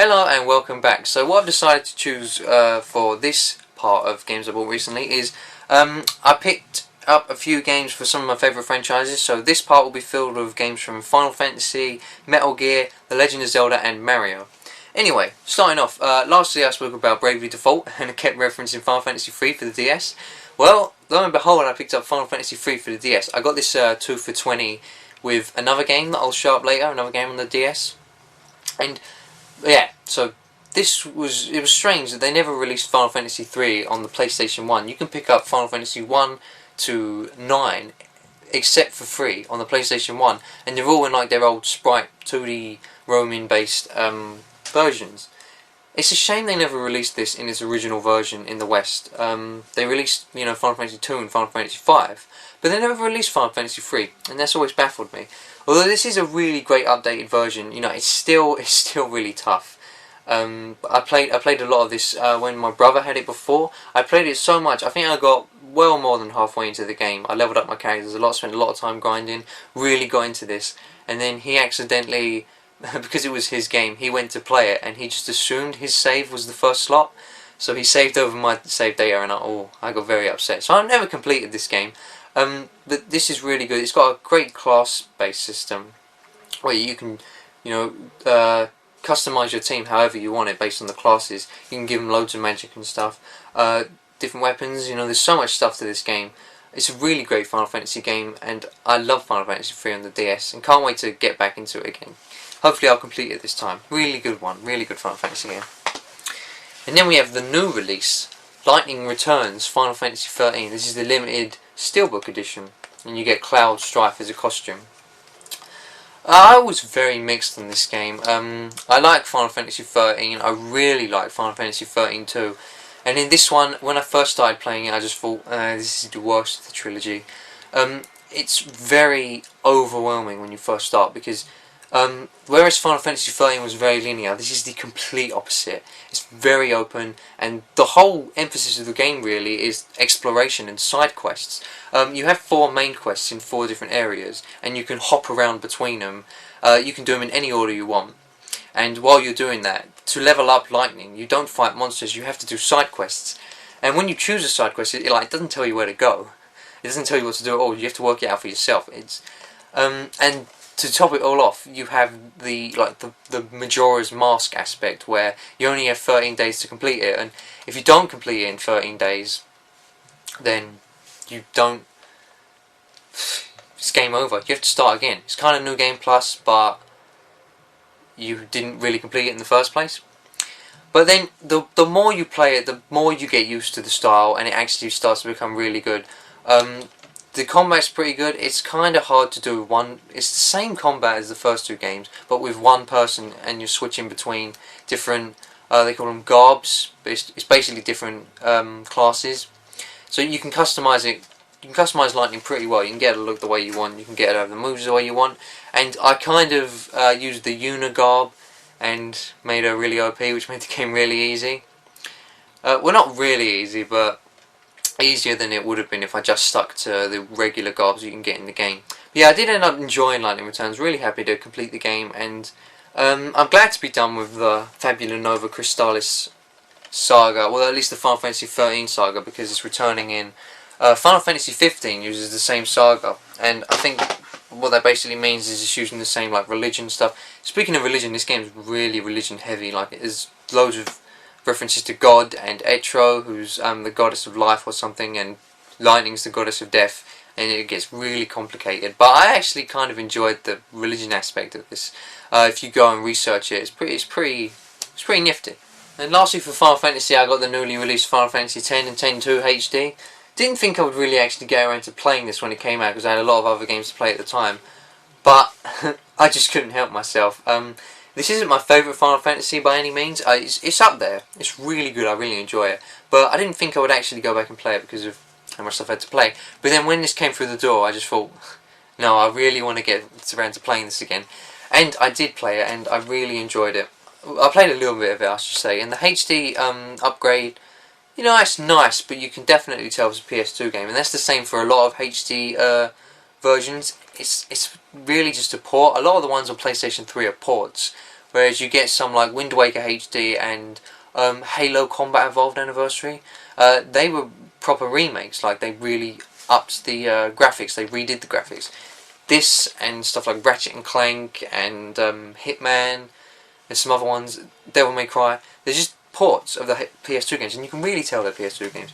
Hello and welcome back. So what I've decided to choose for this part of games I bought recently is I picked up a few games for some of my favourite franchises. So this part will be filled with games from Final Fantasy, Metal Gear, The Legend of Zelda and Mario. Anyway, starting off, lastly I spoke about Bravely Default and I kept referencing Final Fantasy 3 for the DS. Well, lo and behold, I picked up Final Fantasy 3 for the DS. I got this 2 for $20 with another game that I'll show up later, another game on the DS. And yeah, so it was strange that they never released Final Fantasy 3 on the PlayStation 1. You can pick up Final Fantasy 1 to 9 except for 3 on the PlayStation 1, and they're all in like their old sprite 2D roaming based versions. It's a shame they never released this in its original version in the West. They released, Final Fantasy 2 and Final Fantasy 5, but they never released Final Fantasy 3, and that's always baffled me. Although this is a really great updated version, it's still really tough. I played a lot of this when my brother had it before. I played it so much, I think I got well more than halfway into the game. I leveled up my characters a lot, spent a lot of time grinding, really got into this, and then he accidentally, because it was his game, he went to play it and he just assumed his save was the first slot, so he saved over my save data and I got very upset. So I've never completed this game. But this is really good. It's got a great class-based system where you can, customize your team however you want it based on the classes. You can give them loads of magic and stuff, different weapons. There's so much stuff to this game. It's a really great Final Fantasy game, and I love Final Fantasy 3 on the DS, and can't wait to get back into it again. Hopefully, I'll complete it this time. Really good one. Really good Final Fantasy game. And then we have the new release, Lightning Returns Final Fantasy 13. This is the limited Steelbook edition, and you get Cloud Strife as a costume. I was very mixed on this game. I like Final Fantasy 13. I really like Final Fantasy 13 too. And in this one, when I first started playing it, I just thought, this is the worst of the trilogy. It's very overwhelming when you first start, because whereas Final Fantasy 13 was very linear, this is the complete opposite. It's very open, and the whole emphasis of the game really is exploration and side quests. You have 4 main quests in 4 different areas, and you can hop around between them. You can do them in any order you want. And while you're doing that, to level up Lightning, you don't fight monsters, you have to do side quests. And when you choose a side quest, it doesn't tell you where to go. It doesn't tell you what to do at all. You have to work it out for yourself. And to top it all off, you have the Majora's Mask aspect, where you only have 13 days to complete it, and if you don't complete it in 13 days, then you don't. It's game over. You have to start again. It's kind of New Game Plus, but you didn't really complete it in the first place. But then the more you play it, the more you get used to the style, and it actually starts to become really good. The combat's pretty good. It's kind of hard to do it's the same combat as the first 2 games, but with one person, and you're switching between different, they call them garbs, but it's basically different classes. So you can customize it. You can customize Lightning pretty well. You can get it to look the way you want. You can get it to have the moves the way you want. And I kind of used the Unigarb and made her really OP, which made the game really easy. Well, not really easy, but easier than it would have been if I just stuck to the regular garbs you can get in the game. But yeah, I did end up enjoying Lightning Returns. Really happy to complete the game, and I'm glad to be done with the Fabula Nova Crystallis saga. Well, at least the Final Fantasy 13 saga, because it's returning in. Final Fantasy 15 uses the same saga, and I think what that basically means is it's using the same religion stuff. Speaking of religion, this game is really religion heavy. There's loads of references to God and Etro, who's the goddess of life or something, and Lightning's the goddess of death, and it gets really complicated. But I actually kind of enjoyed the religion aspect of this. If you go and research it, it's pretty nifty. And lastly, for Final Fantasy, I got the newly released Final Fantasy X and X-2 HD. Didn't think I would really actually get around to playing this when it came out, because I had a lot of other games to play at the time. But I just couldn't help myself. This isn't my favourite Final Fantasy by any means. It's up there. It's really good. I really enjoy it. But I didn't think I would actually go back and play it because of how much stuff I had to play. But then when this came through the door, I just thought, no, I really want to get around to playing this again. And I did play it, and I really enjoyed it. I played a little bit of it, I should say. And the HD upgrade, it's nice, but you can definitely tell it's a PS2 game. And that's the same for a lot of HD versions. It's really just a port. A lot of the ones on PlayStation 3 are ports, whereas you get some like Wind Waker HD and Halo Combat Evolved Anniversary. They were proper remakes, like they really upped the graphics, they redid the graphics. This and stuff like Ratchet and Clank and Hitman and some other ones, Devil May Cry, they're just ports of the PS2 games, and you can really tell they're PS2 games.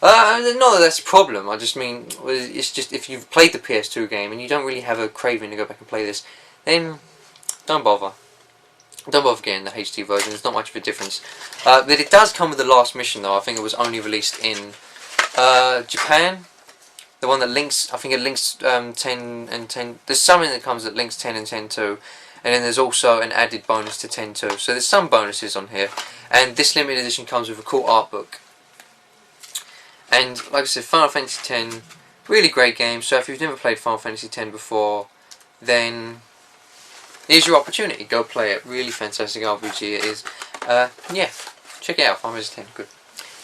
Not that that's a problem, I just mean, it's just if you've played the PS2 game and you don't really have a craving to go back and play this, then don't bother. Don't bother getting the HD version, there's not much of a difference. But it does come with the last mission though. I think it was only released in Japan. The one that links, I think it links 10 and 10. There's something that comes that links 10 and 10.2. And then there's also an added bonus to 10.2. So there's some bonuses on here. And this limited edition comes with a cool art book. And like I said, Final Fantasy X, really great game. So if you've never played Final Fantasy X before, then here's your opportunity. Go play it. Really fantastic RPG it is. Yeah, check it out. Final Fantasy X, good.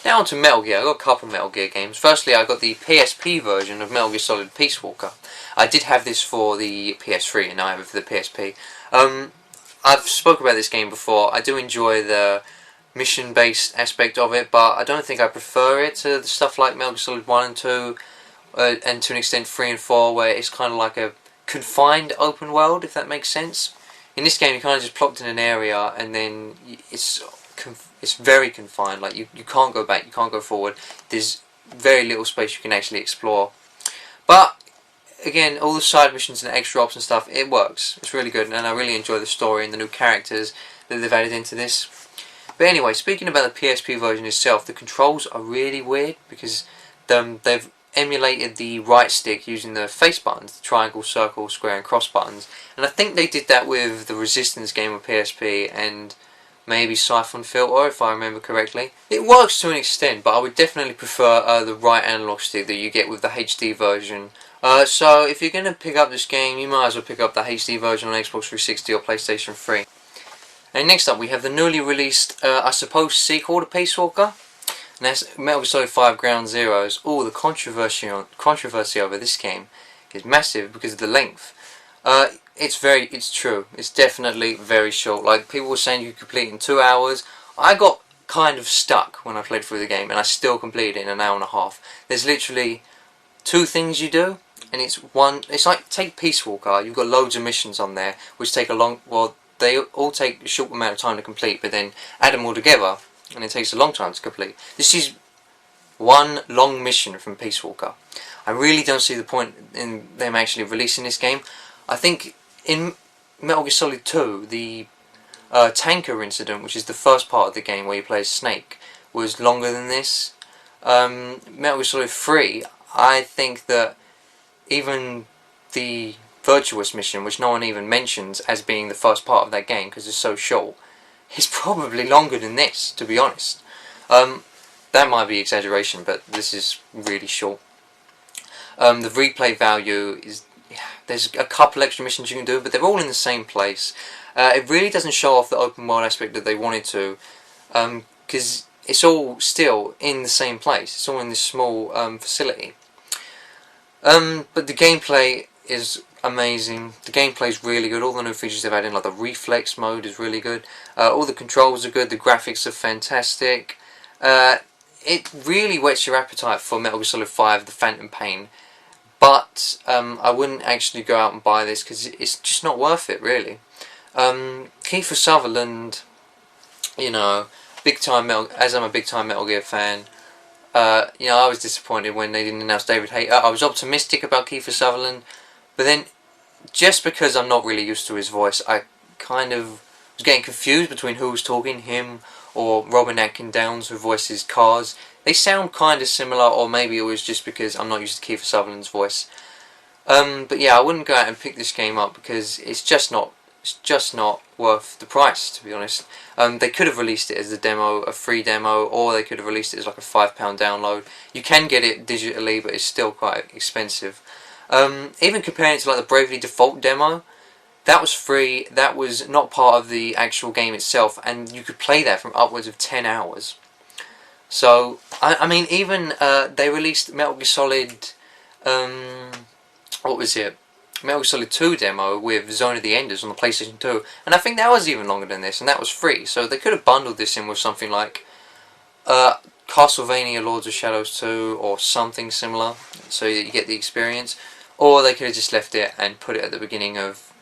Now on to Metal Gear. I got a couple of Metal Gear games. Firstly, I got the PSP version of Metal Gear Solid Peace Walker. I did have this for the PS3, and now I have it for the PSP. I've spoken about this game before. I do enjoy the mission-based aspect of it, but I don't think I prefer it to the stuff like Metal Gear Solid 1 and 2, and to an extent 3 and 4, where it's kind of like a confined open world, if that makes sense. In this game, you kind of just plopped in an area, and then it's very confined. Like you can't go back, you can't go forward. There's very little space you can actually explore. But again, all the side missions and extra ops and stuff, it works. It's really good, and I really enjoy the story and the new characters that they've added into this. But anyway, speaking about the PSP version itself, the controls are really weird because they've emulated the right stick using the face buttons, the triangle, circle, square and cross buttons. And I think they did that with the Resistance game on PSP and maybe Siphon Filter, if I remember correctly. It works to an extent, but I would definitely prefer the right analog stick that you get with the HD version. So if you're going to pick up this game, you might as well pick up the HD version on Xbox 360 or PlayStation 3. And next up we have the newly released, I suppose, sequel to Peace Walker. And that's Metal Gear Solid 5 Ground Zeroes. Oh, the controversy over this game is massive because of the length. It's true. It's definitely very short. Like, people were saying you could complete it in 2 hours. I got kind of stuck when I played through the game, and I still completed it in an hour and a half. There's literally 2 things you do, and it's like, take Peace Walker. You've got loads of missions on there, which take a long, well, they all take a short amount of time to complete, but then add them all together, and it takes a long time to complete. This is one long mission from Peace Walker. I really don't see the point in them actually releasing this game. I think in Metal Gear Solid 2, the tanker incident, which is the first part of the game where you play as Snake, was longer than this. Metal Gear Solid 3, I think that even the Virtuous mission, which no one even mentions as being the first part of that game because it's so short, is probably longer than this, to be honest. That might be exaggeration, but this is really short. The replay value is, there's a couple extra missions you can do, but they're all in the same place. It really doesn't show off the open world aspect that they wanted to, because it's all still in the same place. It's all in this small facility. But the gameplay is amazing. The gameplay is really good. All the new features they've added in, like the reflex mode, is really good. All the controls are good. The graphics are fantastic. It really whets your appetite for Metal Gear Solid 5: The Phantom Pain. But I wouldn't actually go out and buy this because it's just not worth it, really. Kiefer Sutherland, you know, as I'm a big time Metal Gear fan, you know, I was disappointed when they didn't announce David Hayter. I was optimistic about Kiefer Sutherland, but then just because I'm not really used to his voice, I kind of was getting confused between who was talking, him or Robin Atkin Downes, who voices Cars. They sound kind of similar, or maybe it was just because I'm not used to Kiefer Sutherland's voice. But yeah, I wouldn't go out and pick this game up because it's just not worth the price, to be honest. They could have released it as a demo, a free demo, or they could have released it as like a £5 download. You can get it digitally, but it's still quite expensive. Even comparing it to like the Bravely Default demo, that was free, that was not part of the actual game itself, and you could play that from upwards of 10 hours. So, I mean, even they released Metal Gear Solid, what was it? Metal Gear Solid 2 demo with Zone of the Enders on the PlayStation 2, and I think that was even longer than this, and that was free. So they could have bundled this in with something like Castlevania Lords of Shadows 2 or something similar, so that you get the experience. Or they could have just left it and put it at the beginning of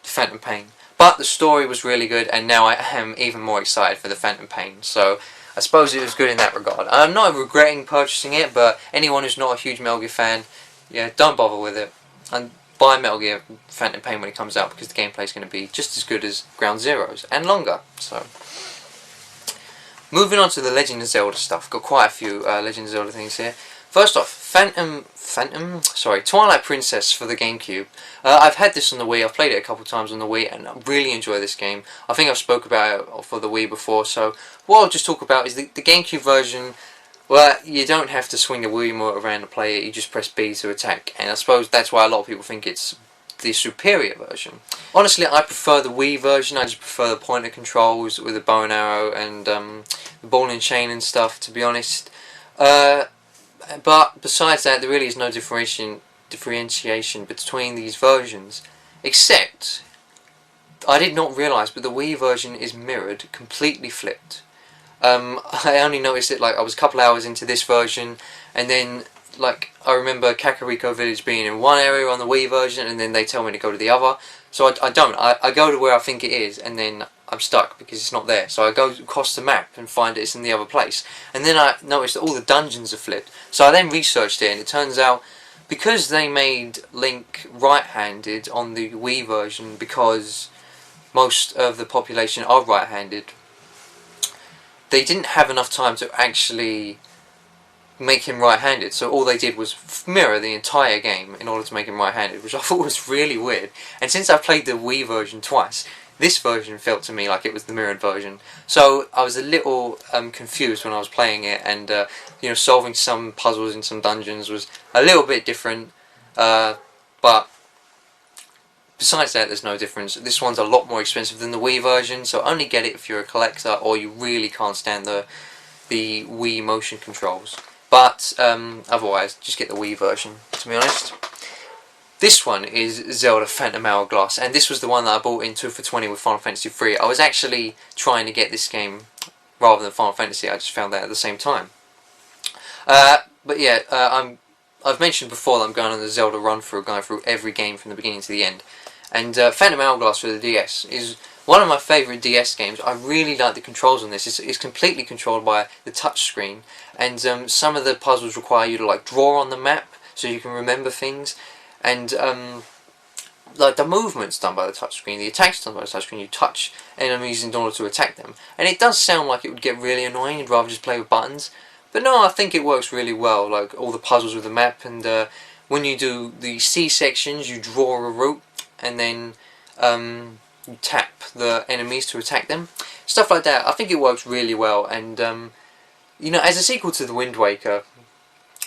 Phantom Pain. But the story was really good, and now I am even more excited for the Phantom Pain. So I suppose it was good in that regard. I'm not regretting purchasing it, but anyone who's not a huge Metal Gear fan, yeah, don't bother with it. And buy Metal Gear Phantom Pain when it comes out, because the gameplay is going to be just as good as Ground Zeroes, and longer. So, moving on to the Legend of Zelda stuff. Got quite a few Legend of Zelda things here. First off, Twilight Princess for the GameCube. I've had this on the Wii. I've played it a couple times on the Wii, and I really enjoy this game. I think I've spoke about it for the Wii before. So what I'll just talk about is the GameCube version. Well, you don't have to swing the Wii remote around to play it. You just press B to attack, and I suppose that's why a lot of people think it's the superior version. Honestly, I prefer the Wii version. I just prefer the pointer controls with the bow and arrow and the ball and chain and stuff, to be honest. But besides that, there really is no differentiation between these versions, except I did not realise, but the Wii version is mirrored, completely flipped. I only noticed it like I was a couple hours into this version, and then like I remember Kakariko Village being in one area on the Wii version, and then they tell me to go to the other. So I don't. I go to where I think it is, and then I'm stuck because it's not there. So I go across the map and find it's in the other place. And then I noticed that all the dungeons are flipped. So I then researched it, and it turns out because they made Link right-handed on the Wii version, because most of the population are right-handed, they didn't have enough time to actually make him right-handed, so all they did was mirror the entire game in order to make him right-handed, which I thought was really weird. And since I played the Wii version twice, this version felt to me like it was the mirrored version. So I was a little confused when I was playing it, and you know, solving some puzzles in some dungeons was a little bit different, but besides that, there's no difference. This one's a lot more expensive than the Wii version, so only get it if you're a collector or you really can't stand the Wii motion controls. But otherwise, just get the Wii version, to be honest. This one is Zelda Phantom Hourglass, and this was the one that I bought in 2 for $20 with Final Fantasy III. I was actually trying to get this game rather than Final Fantasy. I just found that at the same time. But yeah, I've mentioned before that I'm going on the Zelda run-through, going through every game from the beginning to the end. And Phantom Hourglass for the DS is one of my favourite DS games. I really like the controls on this. It's completely controlled by the touchscreen, and some of the puzzles require you to like draw on the map so you can remember things. And like the movement's done by the touchscreen, the attack's done by the touchscreen. You touch enemies in order to attack them, and it does sound like it would get really annoying. You'd rather just play with buttons, but no, I think it works really well. Like all the puzzles with the map, and when you do the C sections, you draw a route, and then you tap the enemies to attack them. Stuff like that. I think it works really well, and you know, as a sequel to the Wind Waker,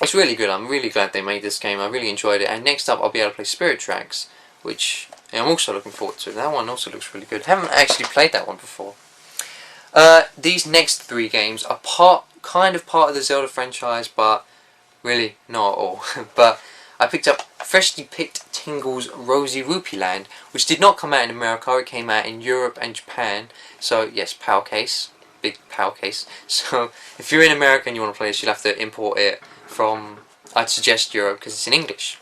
it's really good. I'm really glad they made this game. I really enjoyed it. And next up, I'll be able to play Spirit Tracks, which I'm also looking forward to. That one also looks really good. Haven't actually played that one before. These next 3 games are kind of part of the Zelda franchise, but really not at all. But I picked up freshly picked Tingles Rosy Rupeeland, which did not come out in America. It came out in Europe and Japan. So yes, PAL case, big PAL case. So if you're in America and you want to play this, you'll have to import it from, I'd suggest Europe, because it's in English.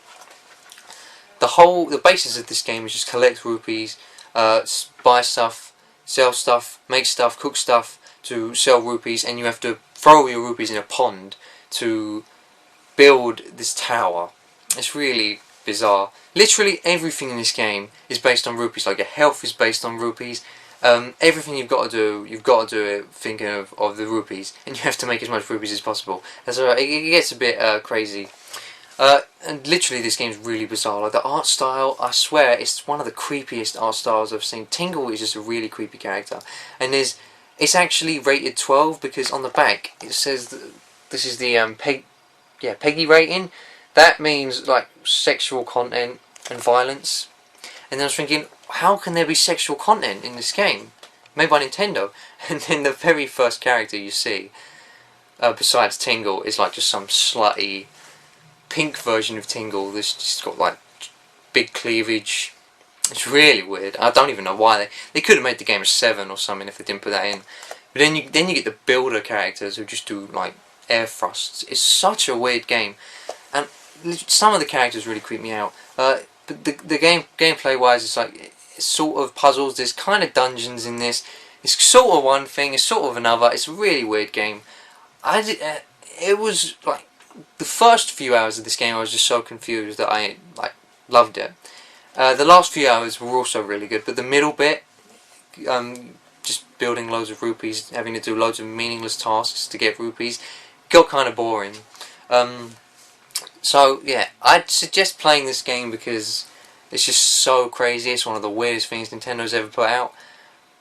The basis of this game is just collect rupees, buy stuff, sell stuff, make stuff, cook stuff to sell rupees, and you have to throw your rupees in a pond to build this tower. It's really bizarre. Literally everything in this game is based on rupees. Like your health is based on rupees. Everything you've got to do it thinking of the rupees, and you have to make as much rupees as possible. And so it gets a bit crazy. And literally this game's really bizarre. Like the art style, I swear, it's one of the creepiest art styles I've seen. Tingle is just a really creepy character, and it's actually rated 12 because on the back it says that this is the PEGI rating. That means like sexual content and violence. And then I was thinking, how can there be sexual content in this game made by Nintendo? And then the very first character you see, besides Tingle, is like just some slutty pink version of Tingle that's just got like big cleavage. It's really weird. I don't even know why they could have made the game a 7 or something if they didn't put that in. But then you get the builder characters who just do like air thrusts. It's such a weird game, and some of the characters really creep me out. But the gameplay wise, it's sort of puzzles. There's kind of dungeons in this. It's sort of one thing. It's sort of another. It's a really weird game. It was like the first few hours of this game, I was just so confused that I loved it. The last few hours were also really good, but the middle bit, just building loads of rupees, having to do loads of meaningless tasks to get rupees, got kind of boring. So yeah, I'd suggest playing this game because it's just so crazy. It's one of the weirdest things Nintendo's ever put out,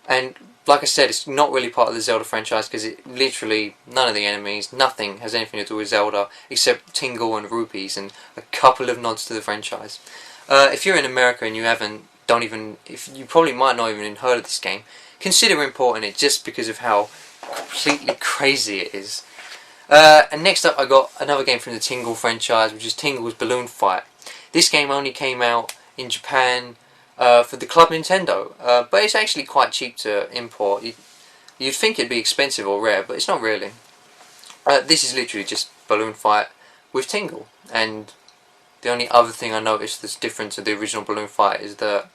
and like I said, it's not really part of the Zelda franchise because it literally, none of the enemies, nothing has anything to do with Zelda except Tingle and rupees and a couple of nods to the franchise. If you're in America and you if you probably might not even heard of this game, consider importing it just because of how completely crazy it is. And next up I got another game from the Tingle franchise, which is Tingles Balloon Fight. This game only came out in Japan for the Club Nintendo, but it's actually quite cheap to import. You'd think it'd be expensive or rare, but it's not really. This is literally just Balloon Fight with Tingle, and the only other thing I noticed that's different to the original Balloon Fight is that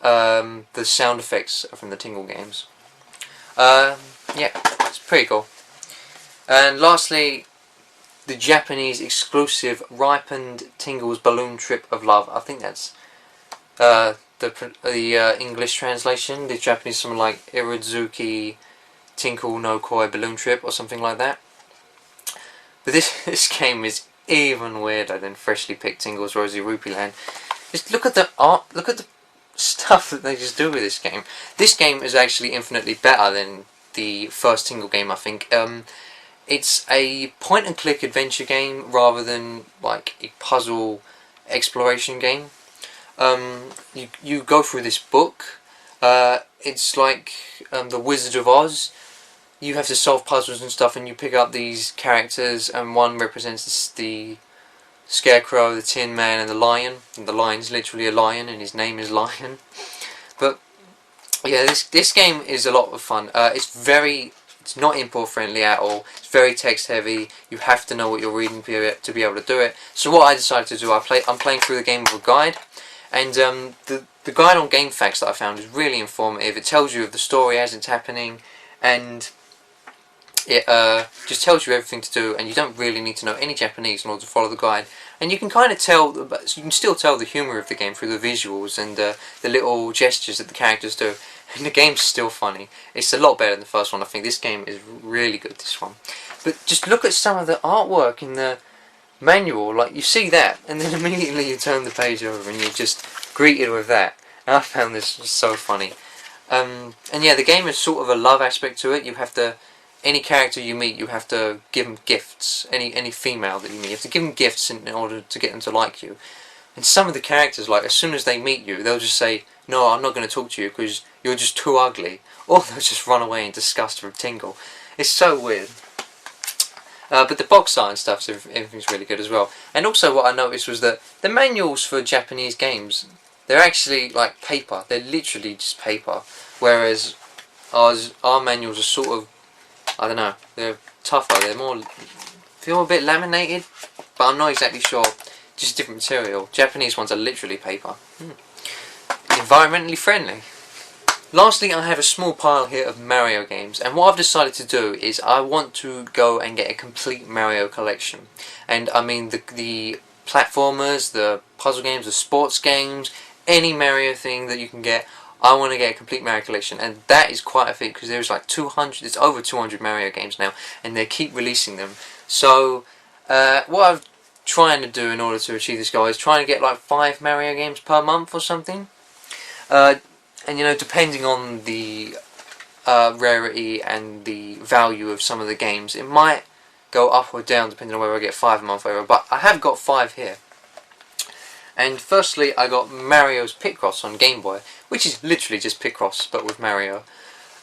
the sound effects are from the Tingle games. Yeah, it's pretty cool. And lastly, the Japanese exclusive Ripened Tingles Balloon Trip of Love. I think that's the English translation. The Japanese something like Irodzuki Tinkle no Koi Balloon Trip or something like that. But this game is even weirder than freshly picked Tingles Rosy Rupeeland. Just look at the art, look at the stuff that they just do with this game. This game is actually infinitely better than the first Tingle game, I think. It's a point and click adventure game rather than like a puzzle exploration game. You go through this book. It's like the Wizard of Oz. You have to solve puzzles and stuff, and you pick up these characters, and one represents the Scarecrow, the Tin Man, and the Lion. And the Lion's literally a lion, and his name is Lion. But yeah, this game is a lot of fun. It's not import friendly at all. It's very text heavy. You have to know what you're reading to be able to do it. So what I decided to do, I'm playing through the game with a guide, and the guide on GameFAQs that I found is really informative. It tells you of the story as it's happening, and it just tells you everything to do, and you don't really need to know any Japanese in order to follow the guide. And you can kind of tell, you can still tell the humour of the game through the visuals and the little gestures that the characters do. And the game's still funny. It's a lot better than the first one. I think this game is really good, this one. But just look at some of the artwork in the manual. Like, you see that, and then immediately you turn the page over and you're just greeted with that. And I found this so funny. And yeah, the game has sort of a love aspect to it. You have to, any character you meet, you have to give them gifts. Any female that you meet, you have to give them gifts in order to get them to like you. And some of the characters, like, as soon as they meet you, they'll just say, "No, I'm not going to talk to you because you're just too ugly." Or they'll just run away in disgust from Tingle. It's so weird. But the box art and stuff, everything's really good as well. And also what I noticed was that the manuals for Japanese games, they're actually like paper. They're literally just paper. Whereas our manuals are sort of, I don't know, they're tougher. They're more, feel a bit laminated, but I'm not exactly sure. Just different material. Japanese ones are literally paper. Environmentally friendly. Lastly, I have a small pile here of Mario games, and what I've decided to do is I want to go and get a complete Mario collection. And I mean the platformers, the puzzle games, the sports games, any Mario thing that you can get. I want to get a complete Mario collection, and that is quite a feat because there's like 200, it's over 200 Mario games now, and they keep releasing them. So what I'm trying to do in order to achieve this goal is trying to get like 5 Mario games per month or something. And you know, depending on the rarity and the value of some of the games, it might go up or down depending on whether I get 5 a month or whatever, but I have got 5 here. And firstly, I got Mario's Picross on Game Boy, which is literally just Picross but with Mario.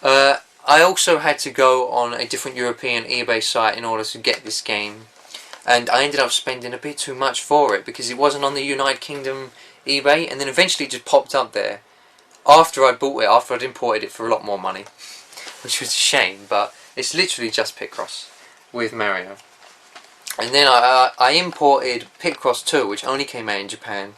I also had to go on a different European eBay site in order to get this game, and I ended up spending a bit too much for it because it wasn't on the United Kingdom eBay, and then eventually it just popped up there after I bought it, after I'd imported it for a lot more money, which was a shame, but it's literally just Picross with Mario. And then I imported Picross 2, which only came out in Japan,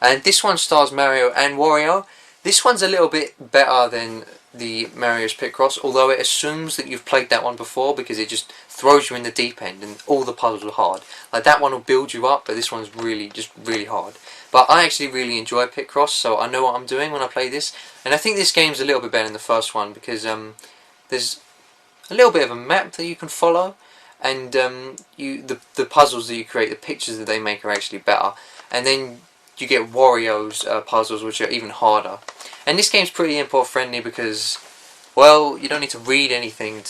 and this one stars Mario and Wario. This one's a little bit better than the Mario's Picross, although it assumes that you've played that one before because it just throws you in the deep end and all the puzzles are hard. Like that one will build you up, but this one's just really hard. But I actually really enjoy Picross, so I know what I'm doing when I play this. And I think this game's a little bit better than the first one because there's a little bit of a map that you can follow, and the puzzles that you create, the pictures that they make are actually better. And then you get Wario's puzzles, which are even harder. And this game's pretty import friendly because, well, you don't need to read anything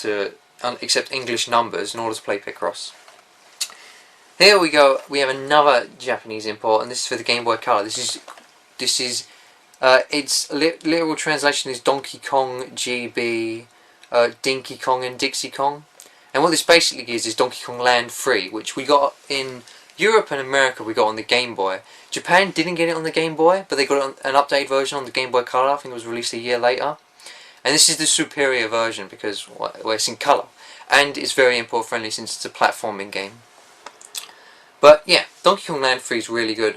except English numbers in order to play Picross. Here we go. We have another Japanese import, and this is for the Game Boy Color. Its literal translation is Donkey Kong GB, Dinky Kong and Dixie Kong. And what this basically is Donkey Kong Land 3, which we got in Europe and America. We got on the Game Boy. Japan didn't get it on the Game Boy, but they got an updated version on the Game Boy Color. I think it was released a year later. And this is the superior version because it's in colour. And it's very import friendly since it's a platforming game. But yeah, Donkey Kong Land 3 is really good.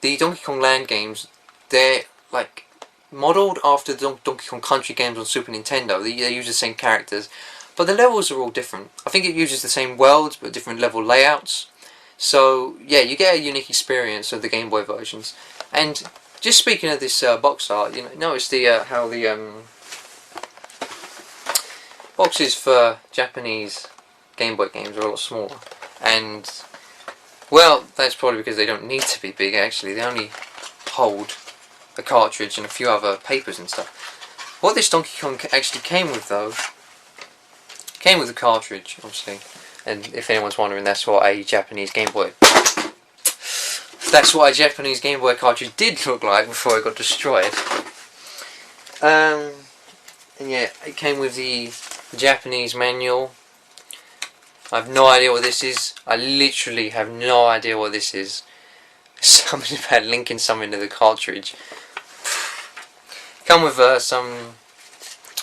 The Donkey Kong Land games, they're like modelled after the Donkey Kong Country games on Super Nintendo. They use the same characters, but the levels are all different. I think it uses the same worlds but different level layouts. So yeah, you get a unique experience of the Game Boy versions. And just speaking of this box art, you know, notice how the boxes for Japanese Game Boy games are a lot smaller. And well, that's probably because they don't need to be big. Actually, they only hold a cartridge and a few other papers and stuff. What this Donkey Kong actually came with, though, came with a cartridge, obviously. And if anyone's wondering, that's what a Japanese Game Boy cartridge did look like before it got destroyed. And yeah, it came with the Japanese manual. I have no idea what this is. I literally have no idea what this is. Something about linking something to the cartridge. Come with some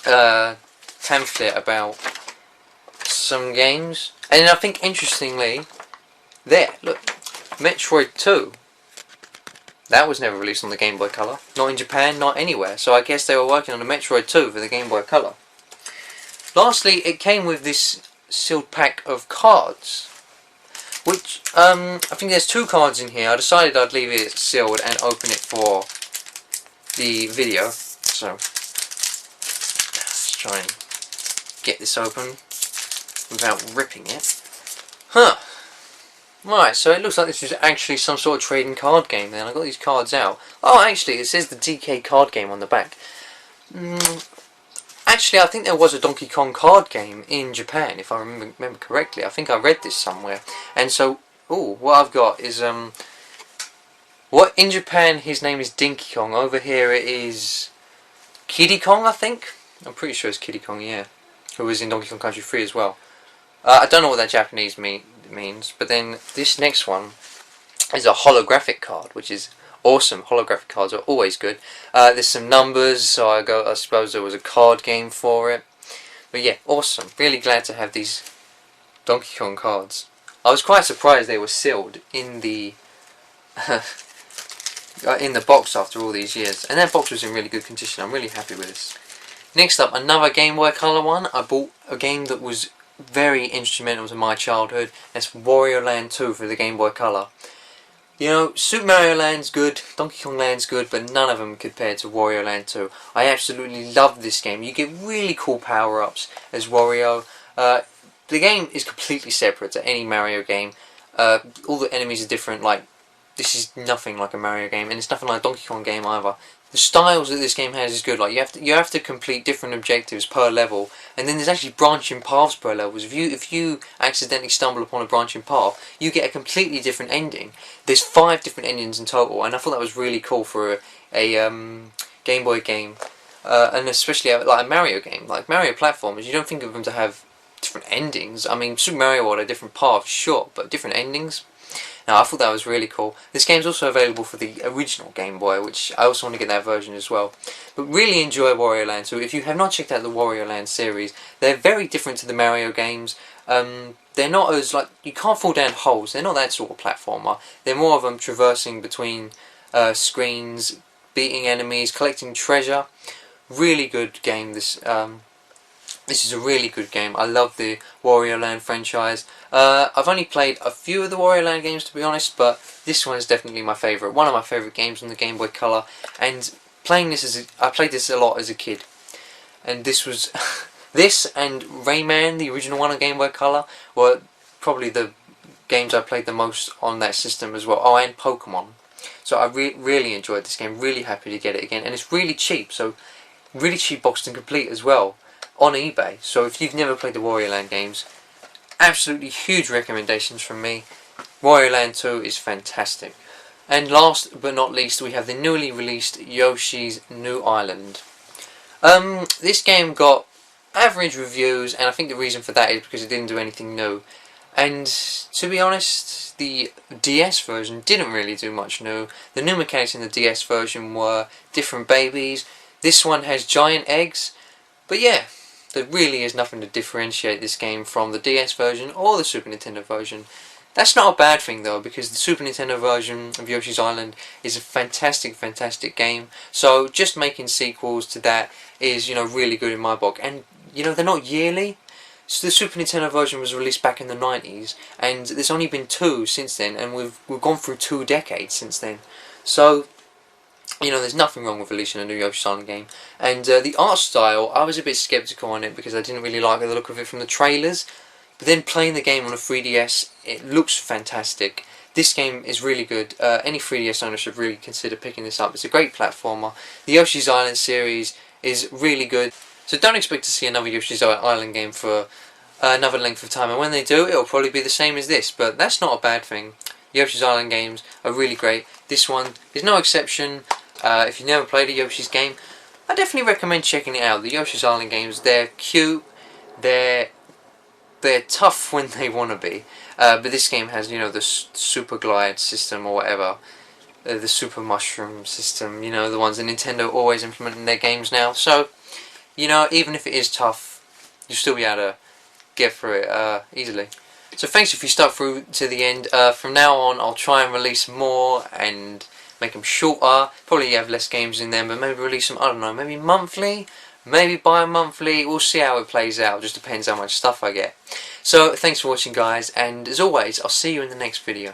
pamphlet about some games. And I think interestingly, there, look, Metroid 2. That was never released on the Game Boy Color. Not in Japan, not anywhere. So I guess they were working on a Metroid 2 for the Game Boy Color. Lastly, it came with this sealed pack of cards. Which, I think there's 2 cards in here. I decided I'd leave it sealed and open it for the video. So, let's try and get this open without ripping it. Huh. Right, so it looks like this is actually some sort of trading card game then. I got these cards out. Oh, actually, it says the DK card game on the back. Actually, I think there was a Donkey Kong card game in Japan, if I remember correctly. I think I read this somewhere. And so, what I've got is, what in Japan his name is Dinky Kong. Over here it is Kiddy Kong, I think. I'm pretty sure it's Kiddy Kong, yeah. Who was in Donkey Kong Country 3 as well. I don't know what that Japanese means, but then this next one is a holographic card, which is awesome. Holographic cards are always good. There's some numbers, so I suppose there was a card game for it. But yeah, awesome. Really glad to have these Donkey Kong cards. I was quite surprised they were sealed in the in the box after all these years, and that box was in really good condition. I'm really happy with this. Next up, another Game Boy Color one. I bought a game that was very instrumental to my childhood. That's Wario Land 2 for the Game Boy Color. You know, Super Mario Land's good, Donkey Kong Land's good, but none of them compared to Wario Land 2. I absolutely love this game. You get really cool power-ups as Wario. The game is completely separate to any Mario game. All the enemies are different. Like, this is nothing like a Mario game, and it's nothing like a Donkey Kong game either. The styles that this game has is good. Like you have to complete different objectives per level, and then there's actually branching paths per levels. If you accidentally stumble upon a branching path, you get a completely different ending. There's 5 different endings in total, and I thought that was really cool for a Game Boy game, and especially like a Mario game. Like Mario platformers, you don't think of them to have different endings. I mean, Super Mario World had different paths, sure, but different endings. Now I thought that was really cool. This game's also available for the original Game Boy, which I also want to get that version as well. But really enjoy Wario Land. So if you have not checked out the Wario Land series, they're very different to the Mario games. They're not as, like, you can't fall down holes. They're not that sort of platformer. They're more of them traversing between screens, beating enemies, collecting treasure. Really good game. This is a really good game. I love the Wario Land franchise. I've only played a few of the Wario Land games, to be honest, but this one is definitely my favourite. One of my favourite games on the Game Boy Color. And playing this I played this a lot as a kid. And this was this and Rayman, the original one on Game Boy Color, were probably the games I played the most on that system as well. Oh, and Pokemon. So I really enjoyed this game. Really happy to get it again, and it's really cheap. So really cheap boxed and complete as well on eBay. So if you've never played the Wario Land games, absolutely huge recommendations from me. Wario Land 2 is fantastic. And last but not least, we have the newly released Yoshi's New Island. This game got average reviews, and I think the reason for that is because it didn't do anything new. And to be honest, the DS version didn't really do much new. The new mechanics in the DS version were different babies. This one has giant eggs. But yeah, there really is nothing to differentiate this game from the DS version or the Super Nintendo version. That's not a bad thing though, because the Super Nintendo version of Yoshi's Island is a fantastic, fantastic game. So just making sequels to that is, you know, really good in my book. And, you know, they're not yearly. So the Super Nintendo version was released back in the 90s, and there's only been 2 since then, and we've gone through 2 decades since then. So, you know, there's nothing wrong with releasing a new Yoshi's Island game. And the art style, I was a bit sceptical on it because I didn't really like the look of it from the trailers. But then playing the game on a 3DS, it looks fantastic. This game is really good. Any 3DS owner should really consider picking this up. It's a great platformer. The Yoshi's Island series is really good. So don't expect to see another Yoshi's Island game for another length of time. And when they do, it'll probably be the same as this. But that's not a bad thing. Yoshi's Island games are really great. This one is no exception. If you've never played a Yoshi's game, I definitely recommend checking it out. The Yoshi's Island games, they're cute, they're tough when they want to be, but this game has, you know, the Super Glide system or whatever, the Super Mushroom system, you know, the ones that Nintendo always implement in their games now. So, you know, even if it is tough, you'll still be able to get through it easily. So thanks if you stuck through to the end. From now on, I'll try and release more and make them shorter. Probably have less games in them, but maybe release them, I don't know, maybe monthly, maybe bi-monthly. We'll see how it plays out. Just depends how much stuff I get. So thanks for watching, guys, and as always, I'll see you in the next video.